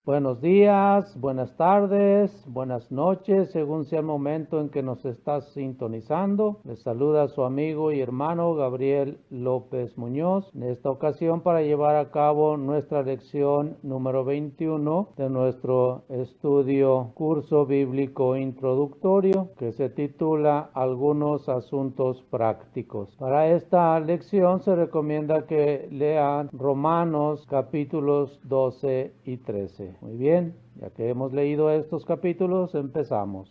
Buenos días, buenas tardes, buenas noches, según sea el momento en que nos estás sintonizando. Les saluda su amigo y hermano Gabriel López Muñoz, en esta ocasión para llevar a cabo nuestra lección número 21 de nuestro curso bíblico introductorio, que se titula Algunos asuntos prácticos. Para esta lección se recomienda que lean Romanos capítulos 12 y 13. Muy bien, ya que hemos leído estos capítulos, empezamos.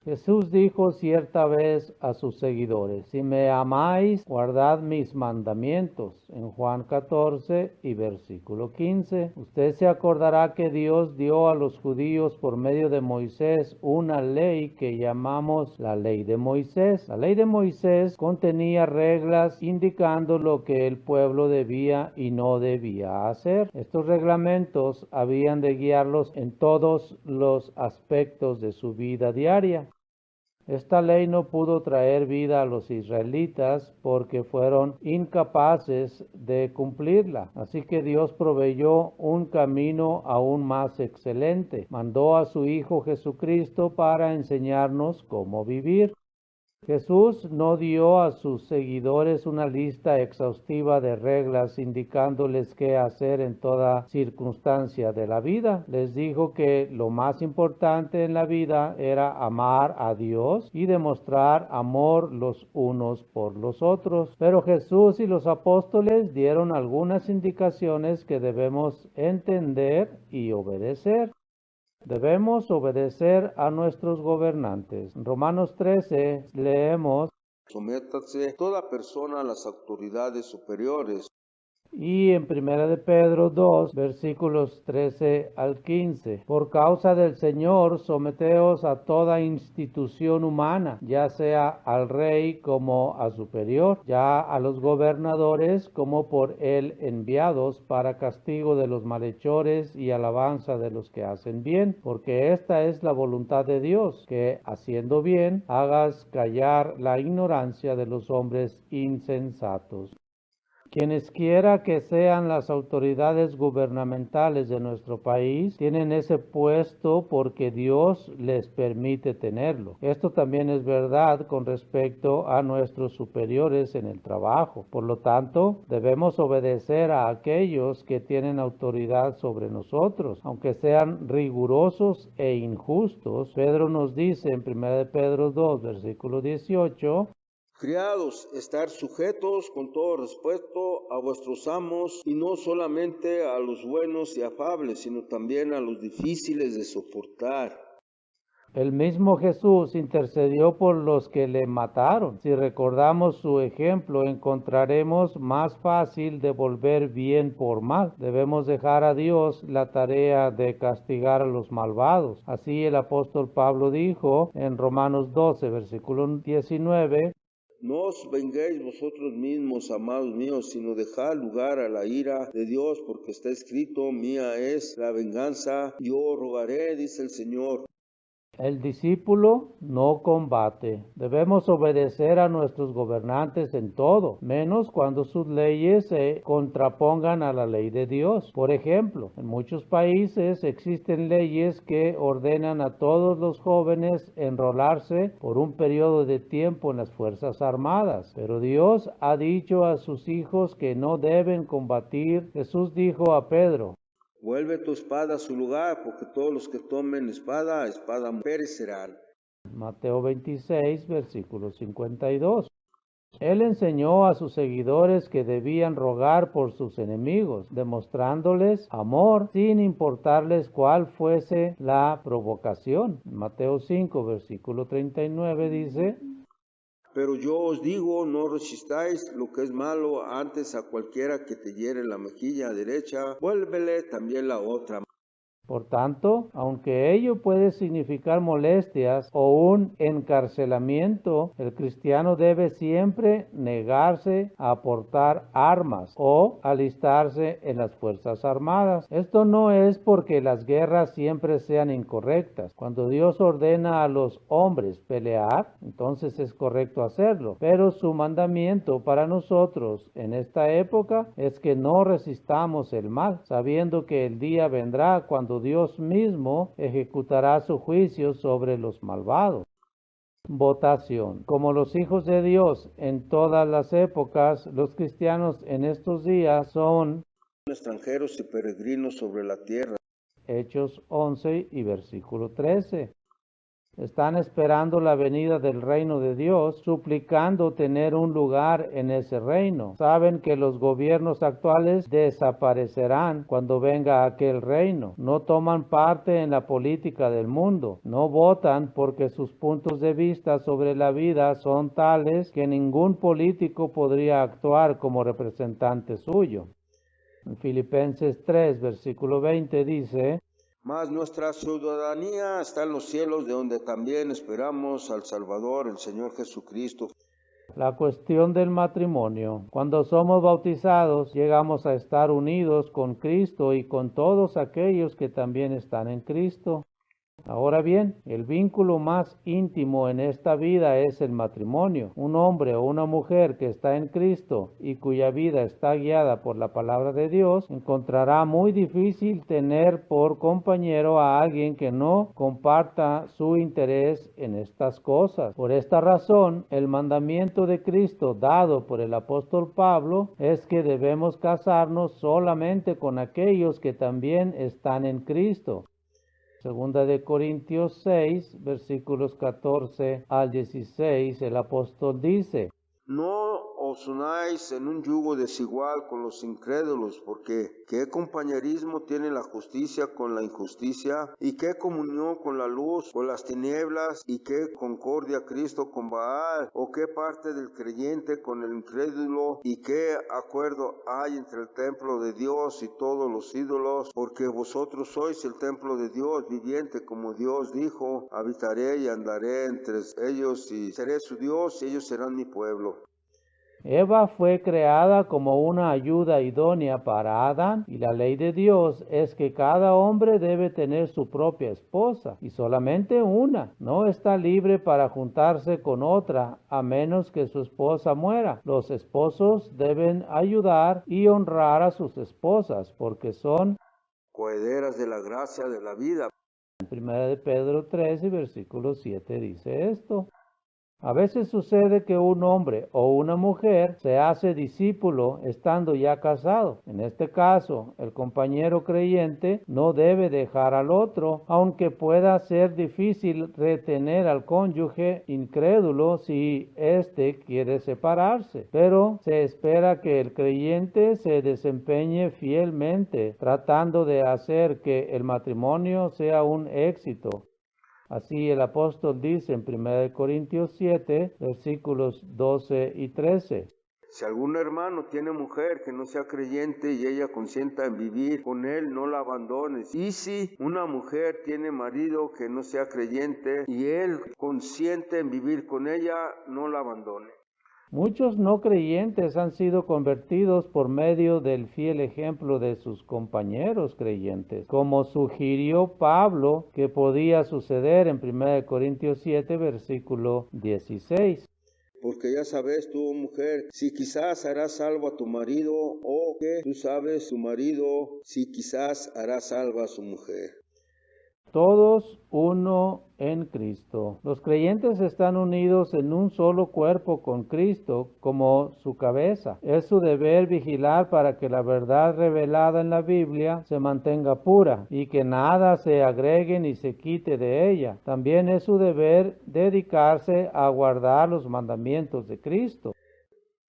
Jesús dijo cierta vez a sus seguidores: si me amáis, guardad mis mandamientos. En Juan 14 y versículo 15. Usted se acordará que Dios dio a los judíos por medio de Moisés una ley que llamamos la ley de Moisés. La ley de Moisés contenía reglas indicando lo que el pueblo debía y no debía hacer. Estos reglamentos habían de guiarlos en todos los aspectos de su vida diaria. Esta ley no pudo traer vida a los israelitas porque fueron incapaces de cumplirla. Así que Dios proveyó un camino aún más excelente. Mandó a su Hijo Jesucristo para enseñarnos cómo vivir. Jesús no dio a sus seguidores una lista exhaustiva de reglas indicándoles qué hacer en toda circunstancia de la vida. Les dijo que lo más importante en la vida era amar a Dios y demostrar amor los unos por los otros. Pero Jesús y los apóstoles dieron algunas indicaciones que debemos entender y obedecer. Debemos obedecer a nuestros gobernantes. En Romanos 13 leemos: Sométase toda persona a las autoridades superiores. Y en Primera de Pedro 2, versículos 13 al 15. Por causa del Señor, someteos a toda institución humana, ya sea al rey como a superior, ya a los gobernadores como por él enviados, para castigo de los malhechores y alabanza de los que hacen bien, porque esta es la voluntad de Dios, que haciendo bien hagas callar la ignorancia de los hombres insensatos. Quienes quiera que sean las autoridades gubernamentales de nuestro país, tienen ese puesto porque Dios les permite tenerlo. Esto también es verdad con respecto a nuestros superiores en el trabajo. Por lo tanto, debemos obedecer a aquellos que tienen autoridad sobre nosotros, aunque sean rigurosos e injustos. Pedro nos dice en 1 Pedro 2, versículo 18, Criados, estar sujetos con todo respeto a vuestros amos, y no solamente a los buenos y afables, sino también a los difíciles de soportar. El mismo Jesús intercedió por los que le mataron. Si recordamos su ejemplo, encontraremos más fácil devolver bien por mal. Debemos dejar a Dios la tarea de castigar a los malvados. Así el apóstol Pablo dijo en Romanos 12, versículo 19, No os venguéis vosotros mismos, amados míos, sino dejad lugar a la ira de Dios, porque está escrito: mía es la venganza, yo rogaré, dice el Señor. el discípulo no combate. Debemos obedecer a nuestros gobernantes en todo, menos cuando sus leyes se contrapongan a la ley de Dios. Por ejemplo, en muchos países existen leyes que ordenan a todos los jóvenes enrolarse por un periodo de tiempo en las Fuerzas Armadas. Pero Dios ha dicho a sus hijos que no deben combatir. Jesús dijo a Pedro: Vuelve tu espada a su lugar, porque todos los que tomen espada, espada perecerán. Mateo 26, versículo 52. Él enseñó a sus seguidores que debían rogar por sus enemigos, demostrándoles amor sin importarles cuál fuese la provocación. Mateo 5, versículo 39 dice: Pero yo os digo, no resistáis lo que es malo, antes a cualquiera que te hiere la mejilla derecha, vuélvele también la otra. Por tanto, aunque ello puede significar molestias o un encarcelamiento, el cristiano debe siempre negarse a portar armas o alistarse en las Fuerzas Armadas. Esto no es porque las guerras siempre sean incorrectas. Cuando Dios ordena a los hombres pelear, entonces es correcto hacerlo. Pero su mandamiento para nosotros en esta época es que no resistamos el mal, sabiendo que el día vendrá cuando cuando Dios mismo ejecutará su juicio sobre los malvados. Votación. Como los hijos de Dios en todas las épocas, los cristianos en estos días son extranjeros y peregrinos sobre la tierra. Hechos 11 y versículo 13. Están esperando la venida del reino de Dios, suplicando tener un lugar en ese reino. Saben que los gobiernos actuales desaparecerán cuando venga aquel reino. No toman parte en la política del mundo. No votan porque sus puntos de vista sobre la vida son tales que ningún político podría actuar como representante suyo. En Filipenses 3, versículo 20 dice: Mas nuestra ciudadanía está en los cielos, de donde también esperamos al Salvador, el Señor Jesucristo. La cuestión del matrimonio. Cuando somos bautizados, llegamos a estar unidos con Cristo y con todos aquellos que también están en Cristo. Ahora bien, el vínculo más íntimo en esta vida es el matrimonio. Un hombre o una mujer que está en Cristo y cuya vida está guiada por la palabra de Dios, encontrará muy difícil tener por compañero a alguien que no comparta su interés en estas cosas. Por esta razón, el mandamiento de Cristo dado por el apóstol Pablo es que debemos casarnos solamente con aquellos que también están en Cristo. Segunda de Corintios 6, versículos 14 al 16, el apóstol dice: No os unáis en un yugo desigual con los incrédulos, porque ¿qué compañerismo tiene la justicia con la injusticia? ¿Y qué comunión con la luz, con las tinieblas? ¿Y qué concordia Cristo con Baal? ¿O qué parte del creyente con el incrédulo? ¿Y qué acuerdo hay entre el templo de Dios y todos los ídolos? Porque vosotros sois el templo de Dios viviente, como Dios dijo: habitaré y andaré entre ellos, y seré su Dios, y ellos serán mi pueblo. Eva fue creada como una ayuda idónea para Adán, y la ley de Dios es que cada hombre debe tener su propia esposa, y solamente una. No está libre para juntarse con otra, a menos que su esposa muera. Los esposos deben ayudar y honrar a sus esposas, porque son coherederas de la gracia de la vida. En 1 de Pedro 13, versículo 7 dice esto. A veces sucede que un hombre o una mujer se hace discípulo estando ya casado. En este caso, el compañero creyente no debe dejar al otro, aunque pueda ser difícil retener al cónyuge incrédulo si éste quiere separarse. Pero se espera que el creyente se desempeñe fielmente, tratando de hacer que el matrimonio sea un éxito. Así el apóstol dice en 1 Corintios 7, versículos 12 y 13. Si algún hermano tiene mujer que no sea creyente y ella consienta en vivir con él, no la abandones. Y si una mujer tiene marido que no sea creyente y él consiente en vivir con ella, no la abandone. Muchos no creyentes han sido convertidos por medio del fiel ejemplo de sus compañeros creyentes, como sugirió Pablo que podía suceder en 1 Corintios 7, versículo 16. Porque ya sabes tú, mujer, si quizás harás salvo a tu marido, o que tú sabes tu marido, si quizás hará salvo a su mujer. Todos uno en Cristo. Los creyentes están unidos en un solo cuerpo con Cristo como su cabeza. Es su deber vigilar para que la verdad revelada en la Biblia se mantenga pura y que nada se agregue ni se quite de ella. También es su deber dedicarse a guardar los mandamientos de Cristo.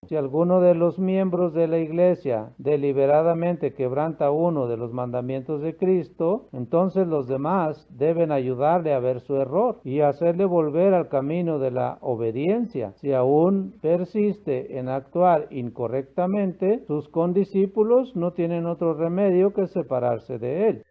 Si alguno de los miembros de la iglesia deliberadamente quebranta uno de los mandamientos de Cristo, entonces los demás deben ayudarle a ver su error y hacerle volver al camino de la obediencia. Si aún persiste en actuar incorrectamente, sus condiscípulos no tienen otro remedio que separarse de él.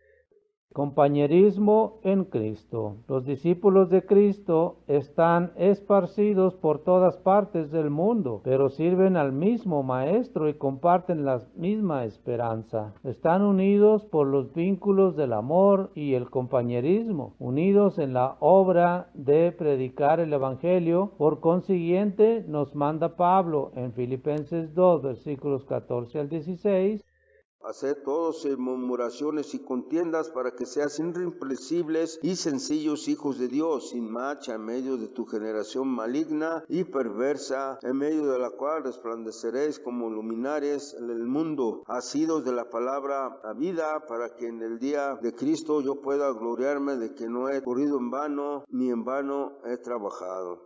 Compañerismo en Cristo. Los discípulos de Cristo están esparcidos por todas partes del mundo, pero sirven al mismo Maestro y comparten la misma esperanza. Están unidos por los vínculos del amor y el compañerismo, unidos en la obra de predicar el Evangelio. Por consiguiente, nos manda Pablo en Filipenses 2, versículos 14 al 16, Haced todos sin murmuraciones y contiendas, para que seas irreprensibles y sencillos hijos de Dios, sin mancha en medio de tu generación maligna y perversa, en medio de la cual resplandeceréis como luminares en el mundo, asidos de la palabra a vida, para que en el día de Cristo yo pueda gloriarme de que no he corrido en vano, ni en vano he trabajado.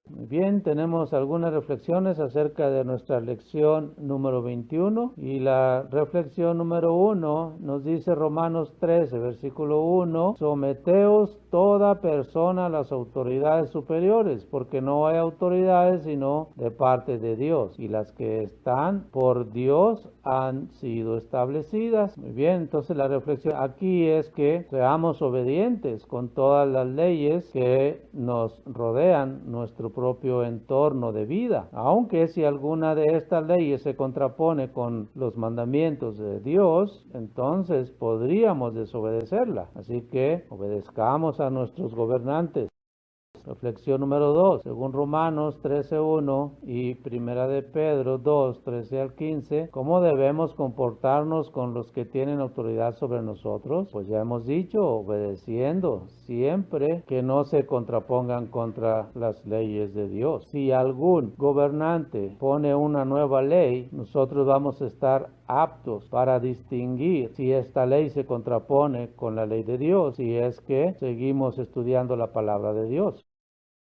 Muy bien, tenemos algunas reflexiones acerca de nuestra lección número 21 y la reflexión número 1 nos dice Romanos 13, versículo 1, someteos toda persona a las autoridades superiores, porque no hay autoridades sino de parte de Dios, y las que están por Dios han sido establecidas. Muy bien, entonces la reflexión aquí es que seamos obedientes con todas las leyes que nos rodean, nuestro propio entorno de vida, aunque si alguna de estas leyes se contrapone con los mandamientos de Dios, entonces podríamos desobedecerla. Así que obedezcamos a nuestros gobernantes. Reflexión número 2, según Romanos 13:1 y Primera de Pedro 2:13 al 15, ¿cómo debemos comportarnos con los que tienen autoridad sobre nosotros? Pues ya hemos dicho, obedeciendo siempre que no se contrapongan contra las leyes de Dios. Si algún gobernante pone una nueva ley, nosotros vamos a estar aptos para distinguir si esta ley se contrapone con la ley de Dios, si es que seguimos estudiando la palabra de Dios.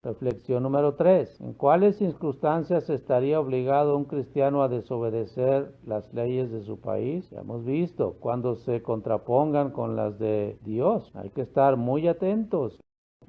Reflexión número 3. ¿En cuáles circunstancias estaría obligado un cristiano a desobedecer las leyes de su país? Ya hemos visto, cuando se contrapongan con las de Dios. Hay que estar muy atentos.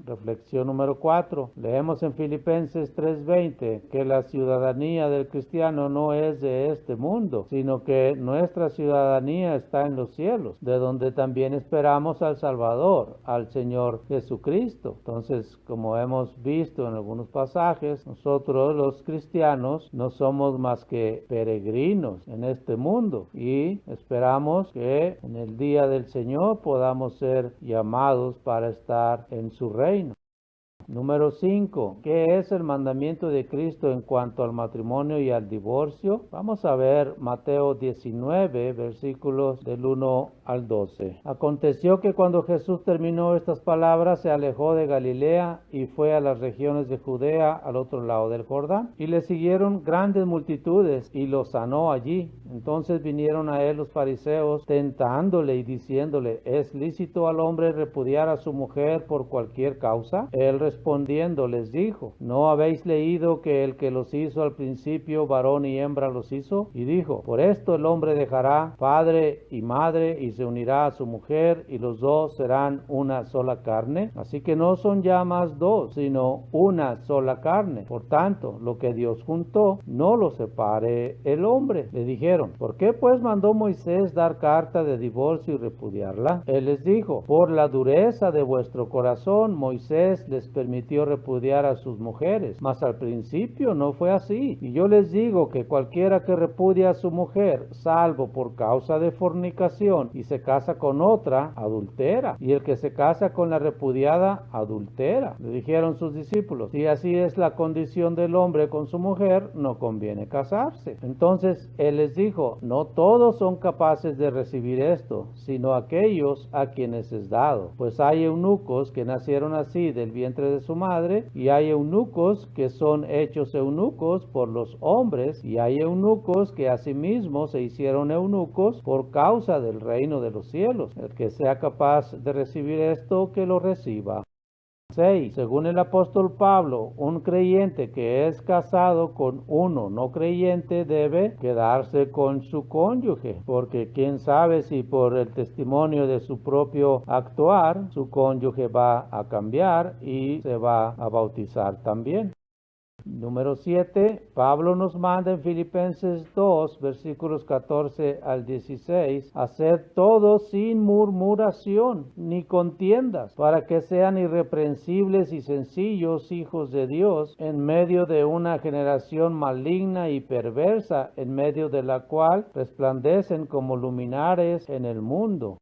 Reflexión número 4. Leemos en Filipenses 3:20 que la ciudadanía del cristiano no es de este mundo, sino que nuestra ciudadanía está en los cielos, de donde también esperamos al Salvador, al Señor Jesucristo. Entonces, como hemos visto en algunos pasajes, nosotros los cristianos no somos más que peregrinos en este mundo y esperamos que en el día del Señor podamos ser llamados para estar en su reino. Número 5. ¿Qué es el mandamiento de Cristo en cuanto al matrimonio y al divorcio? Vamos a ver Mateo 19, versículos del 1 al 12. Aconteció que cuando Jesús terminó estas palabras, se alejó de Galilea y fue a las regiones de Judea al otro lado del Jordán. Y le siguieron grandes multitudes y lo sanó allí. Entonces vinieron a él los fariseos tentándole y diciéndole, ¿es lícito al hombre repudiar a su mujer por cualquier causa? Él respondiendo les dijo, ¿no habéis leído que el que los hizo al principio, varón y hembra los hizo? Y dijo, por esto el hombre dejará padre y madre y se unirá a su mujer y los dos serán una sola carne. Así que no son ya más dos, sino una sola carne. Por tanto, lo que Dios juntó, no lo separe el hombre. Le dijeron, ¿por qué pues mandó Moisés dar carta de divorcio y repudiarla? Él les dijo, por la dureza de vuestro corazón, Moisés les permitió repudiar a sus mujeres, mas al principio no fue así. Y yo les digo que cualquiera que repudia a su mujer, salvo por causa de fornicación, y se casa con otra, adultera. Y el que se casa con la repudiada, adultera. Le dijeron sus discípulos, si así es la condición del hombre con su mujer, no conviene casarse. Entonces él les dijo, no todos son capaces de recibir esto, sino aquellos a quienes es dado. Pues hay eunucos que nacieron así del vientre de su madre, y hay eunucos que son hechos eunucos por los hombres, y hay eunucos que asimismo se hicieron eunucos por causa del reino de los cielos. El que sea capaz de recibir esto, que lo reciba. 6. Según el apóstol Pablo, un creyente que es casado con uno no creyente debe quedarse con su cónyuge, porque quién sabe si por el testimonio de su propio actuar, su cónyuge va a cambiar y se va a bautizar también. Número 7, Pablo nos manda en Filipenses 2, versículos 14 al 16, hacer todo sin murmuración ni contiendas, para que sean irreprensibles y sencillos hijos de Dios, en medio de una generación maligna y perversa, en medio de la cual resplandecen como luminares en el mundo.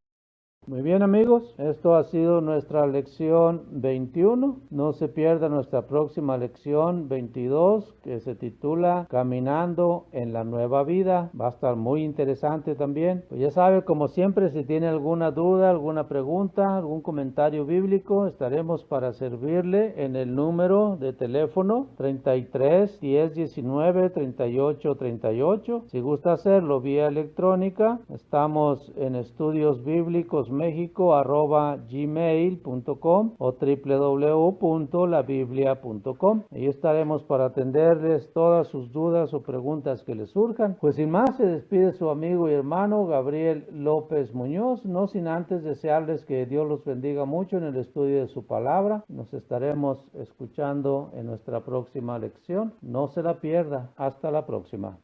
Muy bien, amigos, esto ha sido nuestra lección 21. No se pierda nuestra próxima lección 22, que se titula Caminando en la Nueva Vida. Va a estar muy interesante también. Pues ya sabe, como siempre, si tiene alguna duda, alguna pregunta, algún comentario bíblico, estaremos para servirle en el número de teléfono 33 10 19 38 38. Si gusta hacerlo vía electrónica, estamos en estudiosbiblicosmexico@gmail.com o www.labiblia.com. Ahí estaremos para atenderles todas sus dudas o preguntas que les surjan. Pues sin más, se despide su amigo y hermano Gabriel López Muñoz, no sin antes desearles que Dios los bendiga mucho en el estudio de su palabra. Nos estaremos escuchando en nuestra próxima lección. No se la pierda. Hasta la próxima.